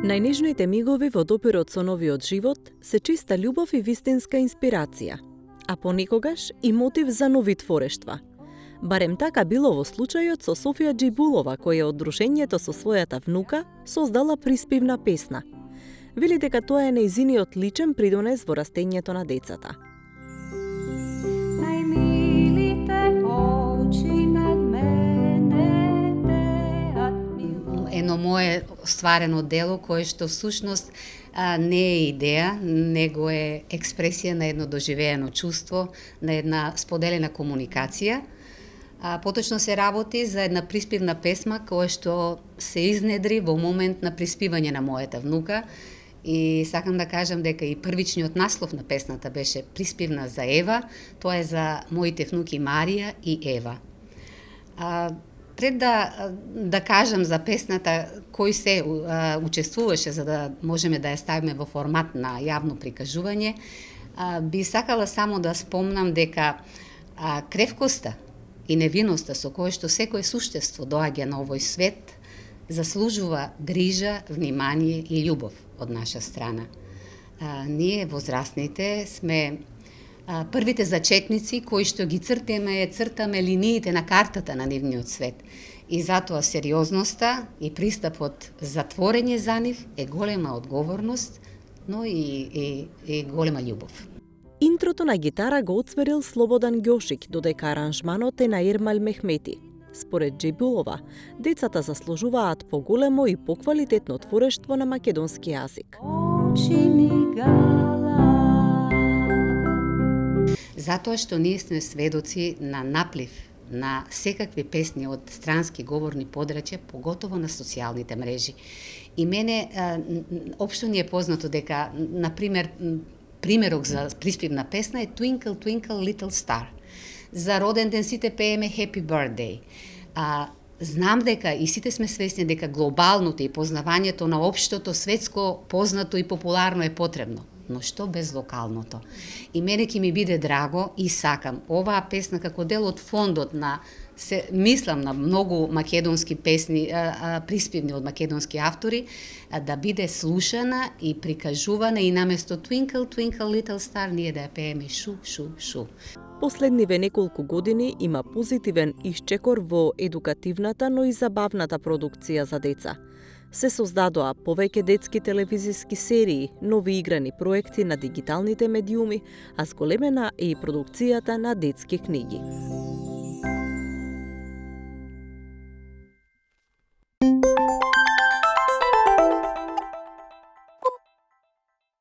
Најнежните мигови во допирот со новиот живот се чиста љубов и вистинска инспирација, а понекогаш и мотив за нови творештва. Барем така било во случајот со Софија Џибулова, која од дружењето со својата внука создала приспивна песна. Вели дека тоа е нејзиниот личен придонес во растењето на децата. Едно мое стварено дело кое што всушност не е идеја, него е експресија на едно доживеено чувство, на една споделена комуникација. Поточно се работи за една приспивна песма која што се изнедри во момент на приспивање на мојата внука и сакам да кажам дека и првичниот наслов на песната беше приспивна за Ева, тоа е за моите внуки Марија и Ева. Пред да кажам за песната кој се учествуваше за да можеме да ја ставиме во формат на јавно прикажување, би сакала само да спомнам дека кревкоста и невиноста со која што секое суштество доаѓа на овој свет заслужува грижа, внимание и љубов од наша страна. Ние, возрастните, сме првите зачетници кои што ги цртаме линиите на картата на нивниот свет. И затоа сериозноста и пристапот за творење за нив е голема одговорност, но и голема љубов. Интрото на гитара го отсверил Слободан Ѓошик, додека аранжманот е на Ермал Мехмети. Според Џибулова, децата заслужуваат поголемо и поквалитетно творештво на македонски јазик. Затоа што ние сме сведоци на наплив на секакви песни од странски говорни подрачја, поготово на социјалните мрежи. И мене општо ни е познато дека, например, примерок за приспивна песна е Twinkle Twinkle Little Star. За роден ден сите пееме Happy Birthday. Знам дека и сите сме свесни дека глобалното и познавањето на општото светско познато и популарно е потребно. Но што без локалното? И мене ќе ми биде драго и сакам оваа песна како дел од фондот на мислам на многу македонски песни, приспивни од македонски автори, да биде слушана и прикажувана и наместо Twinkle Twinkle Little Star ние да ја пееме шу шу шу. Последниве неколку години има позитивен исчекор во едукативната, но и забавната продукција за деца. Се создадоа повеќе детски телевизиски серии, нови играни проекти на дигиталните медиуми, а зголемена е и продукцијата на детски книги.